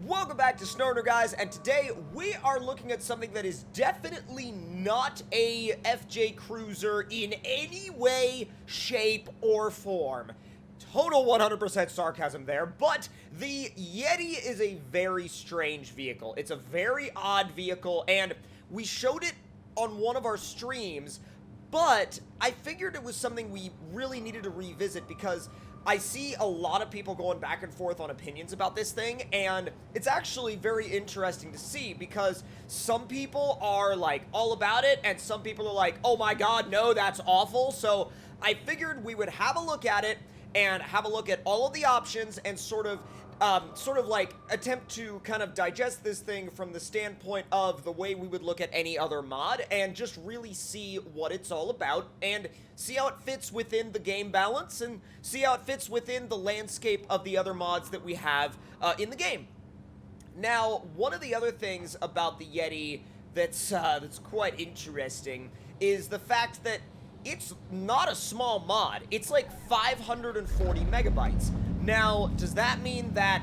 Welcome back to SnowRunner, guys, and today we are looking at something that is definitely not a FJ Cruiser in any way, shape, or form. Total 100% sarcasm there, but the Yeti is a very strange vehicle. It's a very odd vehicle, and we showed it on one of our streams, but I figured it was something we really needed to revisit because I see a lot of people going back and forth on opinions about this thing, and it's actually very interesting to see because some people are like all about it and some people are like, oh my god, no, that's awful. So I figured we would have a look at it and have a look at all of the options and sort of like attempt to kind of digest this thing from the standpoint of the way we would look at any other mod and just really see what it's all about and see how it fits within the game balance and see how it fits within the landscape of the other mods that we have in the game. Now, one of the other things about the Yeti that's quite interesting is the fact that it's not a small mod. It's like 540 megabytes. Now, does that mean that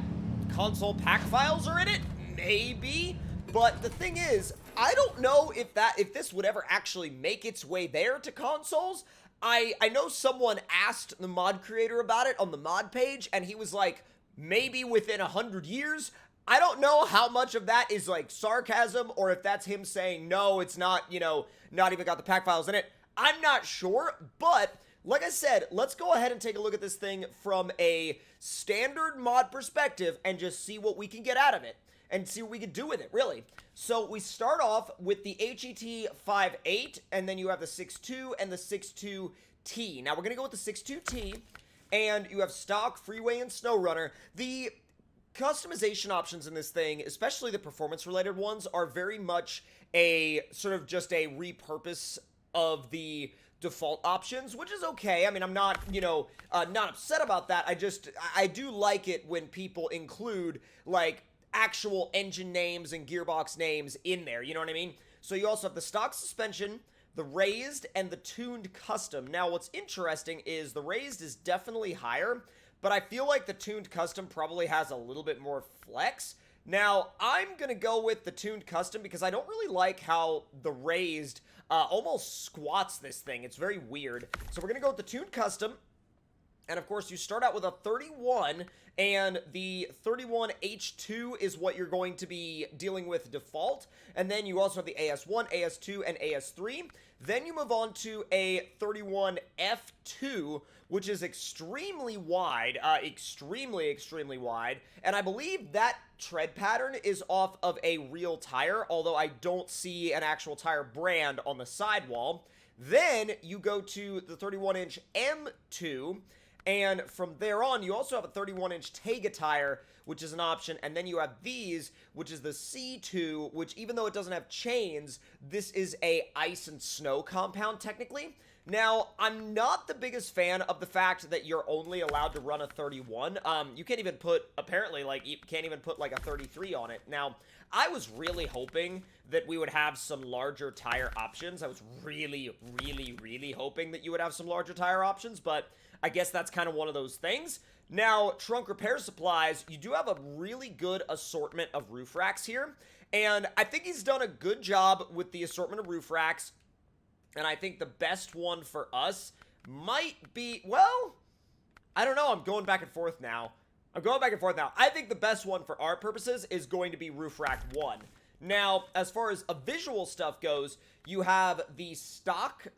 console pack files are in it? Maybe. But the thing is, I don't know if this would ever actually make its way there to consoles. I know someone asked the mod creator about it on the mod page, and he was like, maybe within 100 years. I don't know how much of that is like sarcasm or if that's him saying, no, it's not, not even got the pack files in it. I'm not sure, but like I said, let's go ahead and take a look at this thing from a standard mod perspective and just see what we can get out of it and see what we can do with it, really. So we start off with the HET 5.8, and then you have the 6.2 and the 6.2T. Now we're going to go with the 6.2T, and you have stock, freeway, and SnowRunner. The customization options in this thing, especially the performance-related ones, are very much a sort of just a repurpose of the default options, which is okay. I mean, I'm not, not upset about that. I do like it when people include, like, actual engine names and gearbox names in there, you know what I mean? So you also have the stock suspension, the raised, and the tuned custom. Now, what's interesting is the raised is definitely higher, but I feel like the tuned custom probably has a little bit more flex. Now, I'm going to go with the tuned custom because I don't really like how the raised almost squats this thing. It's very weird. So we're going to go with the tuned custom. And of course, you start out with a 31, and the 31H2 is what you're going to be dealing with default. And then you also have the AS1, AS2, and AS3. Then you move on to a 31F2, which is extremely wide, extremely wide. And I believe that tread pattern is off of a real tire, although I don't see an actual tire brand on the sidewall. Then you go to the 31-inch M2, and from there on, you also have a 31-inch Tega tire, which is an option, and then you have these, which is the C2, which even though it doesn't have chains, this is a ice and snow compound, technically. Now, I'm not the biggest fan of the fact that you're only allowed to run a 31. You can't even put, apparently, like, you can't even put, like, a 33 on it. Now, I was really hoping that we would have some larger tire options. I was really hoping that you would have some larger tire options, but I guess that's kind of one of those things. Now, trunk repair supplies, you do have a really good assortment of roof racks here, and I think he's done a good job with the assortment of roof racks, and I think the best one for us might be, well, I don't know, I'm going back and forth now. I think the best one for our purposes is going to be roof rack 1. Now, as far as a visual stuff goes, you have the stock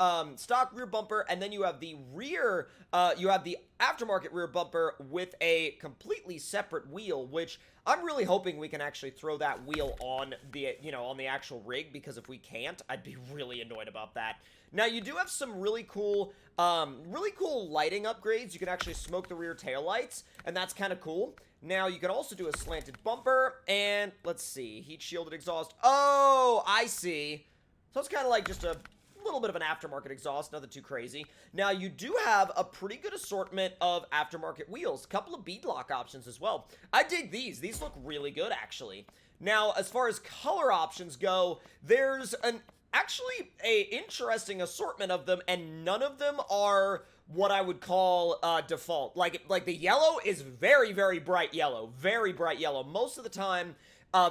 rear bumper, and then you have the rear, you have the aftermarket rear bumper with a completely separate wheel, which I'm really hoping we can actually throw that wheel on the, on the actual rig, because if we can't, I'd be really annoyed about that. Now, you do have some really cool lighting upgrades. You can actually smoke the rear taillights, and that's kind of cool. Now, you can also do a slanted bumper, and let's see, heat shielded exhaust. Oh, I see. So it's kind of like just a little bit of an aftermarket exhaust, nothing too crazy. Now, you do have a pretty good assortment of aftermarket wheels, a couple of beadlock options as well. I dig these. These look really good, actually. Now, as far as color options go, there's actually a interesting assortment of them, and none of them are what I would call default. Like the yellow is very, very bright yellow. Very bright yellow. Most of the time,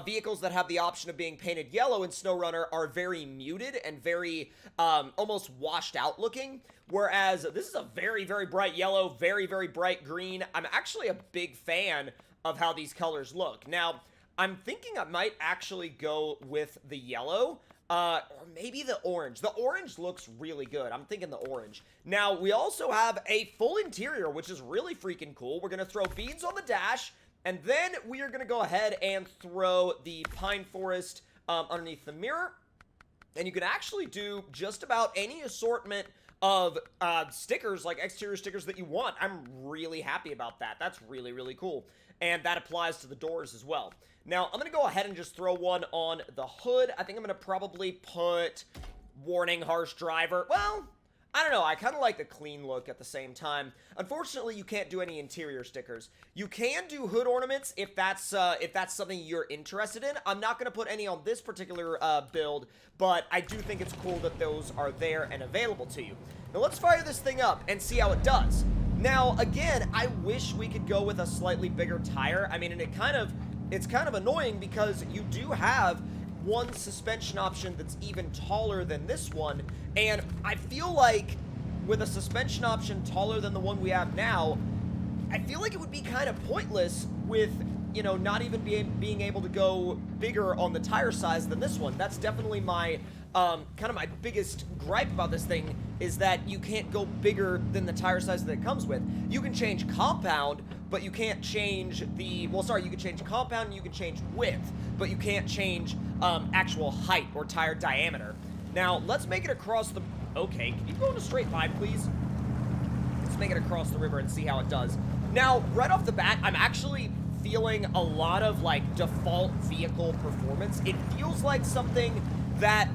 vehicles that have the option of being painted yellow in SnowRunner are very muted and very almost washed out looking. Whereas this is a very, very bright yellow, very, very bright green. I'm actually a big fan of how these colors look. Now, I'm thinking I might actually go with the yellow. Or maybe the orange. The orange looks really good. I'm thinking the orange. Now, we also have a full interior, which is really freaking cool. We're going to throw beads on the dash, and then we are going to go ahead and throw the pine forest underneath the mirror. And you can actually do just about any assortment of stickers, like exterior stickers that you want. I'm really happy about that. That's really, really cool. And that applies to the doors as well. Now, I'm going to go ahead and just throw one on the hood. I think I'm going to probably put warning harsh driver. Well, I don't know. I kind of like the clean look at the same time. Unfortunately, you can't do any interior stickers. You can do hood ornaments if that's something you're interested in. I'm not going to put any on this particular build, but I do think it's cool that those are there and available to you. Now, let's fire this thing up and see how it does. Now, again, I wish we could go with a slightly bigger tire. I mean, and it's kind of annoying because you do have one suspension option that's even taller than this one, and I feel like with a suspension option taller than the one we have now, I feel like it would be kind of pointless with, you know, not even being able to go bigger on the tire size than this one. That's definitely my kind of my biggest gripe about this thing, is that you can't go bigger than the tire size that it comes with. You can change compound, but you can't change the, well, sorry, you can change compound and you can change width, but you can't change actual height or tire diameter. Now, let's make it across the, okay, can you go in a straight line, please? Let's make it across the river and see how it does. Now, right off the bat, I'm actually feeling a lot of, like, default vehicle performance. It feels like something that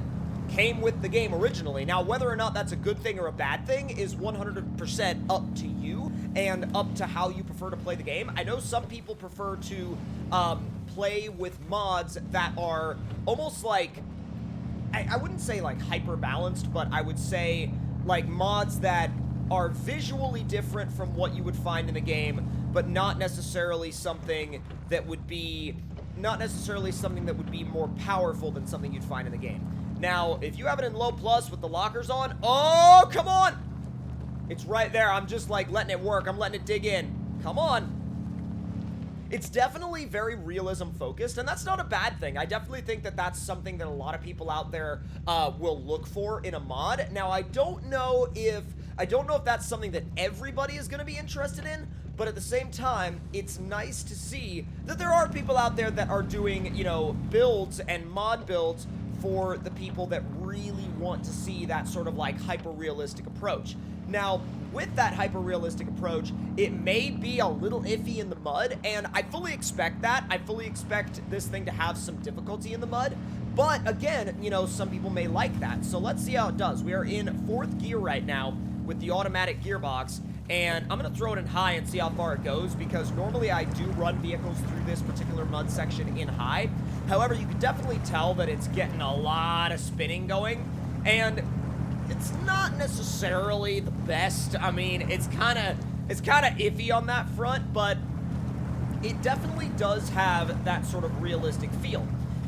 came with the game originally. Now, whether or not that's a good thing or a bad thing is 100% up to you and up to how you prefer to play the game. I know some people prefer to play with mods that are almost like, I wouldn't say like hyper balanced, but I would say like mods that are visually different from what you would find in the game, but not necessarily something that would be more powerful than something you'd find in the game. Now, if you have it in low plus with the lockers on, oh, come on! It's right there. I'm just, like, letting it work. I'm letting it dig in. Come on. It's definitely very realism-focused, and that's not a bad thing. I definitely think that that's something that a lot of people out there will look for in a mod. Now, I don't know if that's something that everybody is going to be interested in, but at the same time, it's nice to see that there are people out there that are doing, you know, builds and mod builds for the people that really want to see that sort of like hyper-realistic approach. Now, with that hyper-realistic approach, it may be a little iffy in the mud, and I fully expect that. I fully expect this thing to have some difficulty in the mud, but again, you know, some people may like that. So let's see how it does. We are in 4th gear right now with the automatic gearbox, and I'm going to throw it in high and see how far it goes, because normally I do run vehicles through this particular mud section in high. However, you can definitely tell that it's getting a lot of spinning going, and it's not necessarily the best. I mean, it's kind of iffy on that front, but it definitely does have that sort of realistic feel.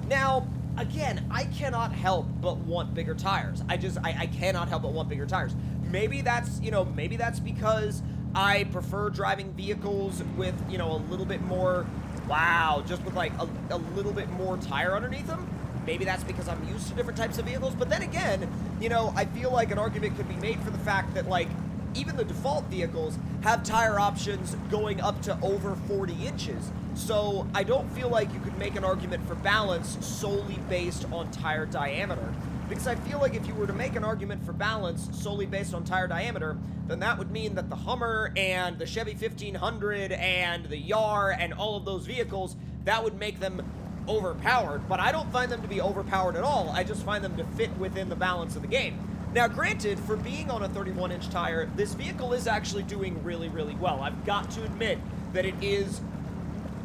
Now, again, I cannot help but want bigger tires. I cannot help but want bigger tires. Maybe that's, you know, maybe that's because I prefer driving vehicles with, you know, a little bit more, wow, just with like a little bit more tire underneath them. Maybe that's because I'm used to different types of vehicles. But then again, you know, I feel like an argument could be made for the fact that, like, even the default vehicles have tire options going up to over 40 inches. So I don't feel like you could make an argument for balance solely based on tire diameter. Because I feel like if you were to make an argument for balance solely based on tire diameter, then that would mean that the Hummer and the Chevy 1500 and the Yar and all of those vehicles, that would make them overpowered. But I don't find them to be overpowered at all. I just find them to fit within the balance of the game. Now, granted, for being on a 31-inch tire, this vehicle is actually doing really, really well. I've got to admit that it is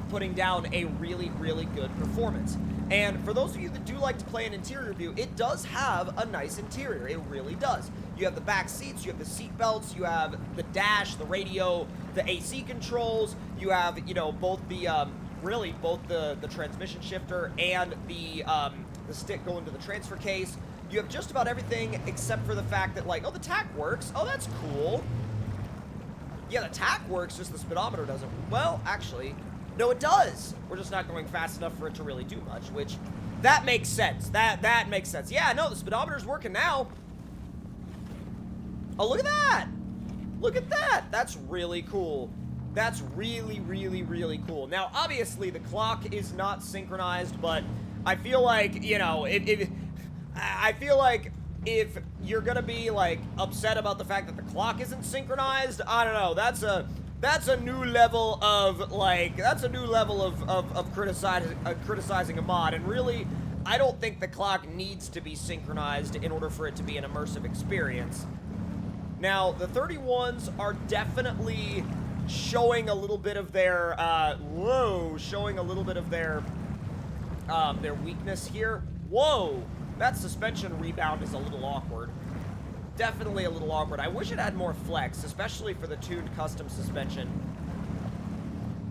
putting down a really, really good performance. And for those of you that do like to play an interior view, it does have a nice interior. It really does. You have the back seats, you have the seat belts, you have the dash, the radio, the AC controls, you have, you know, both the, really both the transmission shifter and the stick going to the transfer case. You have just about everything except for the fact that, like, oh, the tack works. Oh, that's cool. Yeah, the tack works, just the speedometer doesn't. Well, actually, no, it does. We're just not going fast enough for it to really do much, which, that makes sense. That makes sense. Yeah, no, the speedometer's working now. Oh, look at that. Look at that. That's really cool. That's really, really, really cool. Now, obviously, the clock is not synchronized, but I feel like, you know, I feel like if you're gonna be, like, upset about the fact that the clock isn't synchronized, I don't know, that's a new level of, like, criticizing a mod, and really, I don't think the clock needs to be synchronized in order for it to be an immersive experience. Now, the 31s are definitely showing a little bit of their, showing a little bit of their weakness here. Whoa! That suspension rebound is a little awkward. Definitely a little awkward. I wish it had more flex, especially for the tuned custom suspension.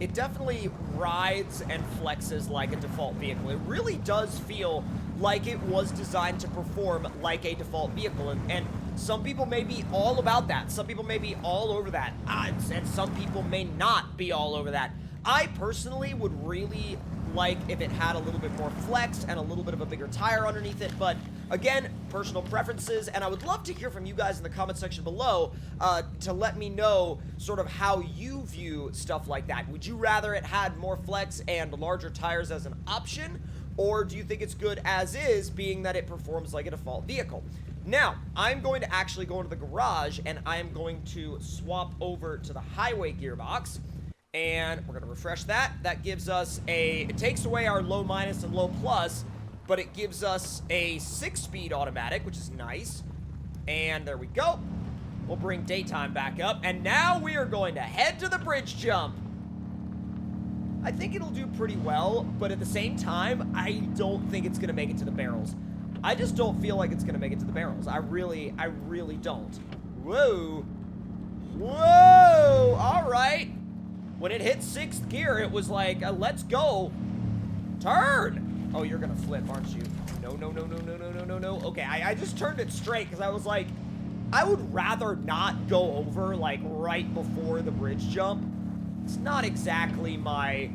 It definitely rides and flexes like a default vehicle. It really does feel like it was designed to perform like a default vehicle. And some people may be all about that. Some people may be all over that. And some people may not be all over that. I personally would really like if it had a little bit more flex and a little bit of a bigger tire underneath it, but again, personal preferences, and I would love to hear from you guys in the comment section below to let me know sort of how you view stuff like that. Would you rather it had more flex and larger tires as an option, or do you think it's good as is, being that it performs like a default vehicle? Now, I'm going to actually go into the garage, and I am going to swap over to the highway gearbox. And we're going to refresh that. That gives us it takes away our low minus and low plus, but it gives us a 6-speed automatic, which is nice. And there we go. We'll bring daytime back up. And now we are going to head to the bridge jump. I think it'll do pretty well, but at the same time, I don't think it's going to make it to the barrels. I just don't feel like it's going to make it to the barrels. I really don't. Whoa. Whoa. All right. When it hit 6th gear, it was like, let's go. Turn. Oh, you're going to flip, aren't you? No, no, no, no, no, no, no, no, no. Okay, I just turned it straight because I was like, I would rather not go over, like, right before the bridge jump. It's not exactly my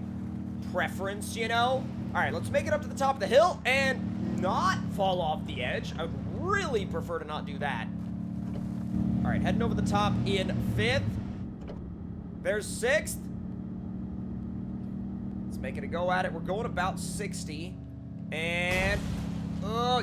preference, you know? All right, let's make it up to the top of the hill and not fall off the edge. I would really prefer to not do that. All right, heading over the top in 5th. There's 6th. Let's make it a go at it. We're going about 60. And,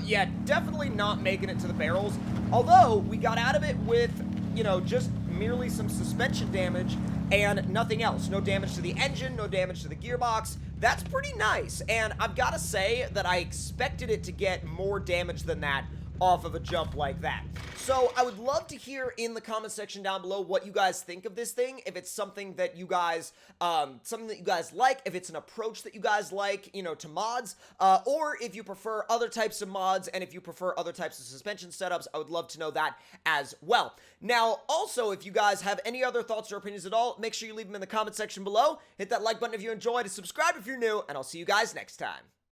yeah, definitely not making it to the barrels. Although, we got out of it with, you know, just merely some suspension damage and nothing else. No damage to the engine, no damage to the gearbox. That's pretty nice. And I've got to say that I expected it to get more damage than that off of a jump like that. So I would love to hear in the comment section down below what you guys think of this thing, if it's something that you guys like, if it's an approach that you guys like, you know, to mods, or if you prefer other types of mods, and if you prefer other types of suspension setups. I would love to know that as well. Now, also, if you guys have any other thoughts or opinions at all, make sure you leave them in the comment section below. Hit that like button if you enjoyed, and subscribe if you're new, and I'll see you guys next time.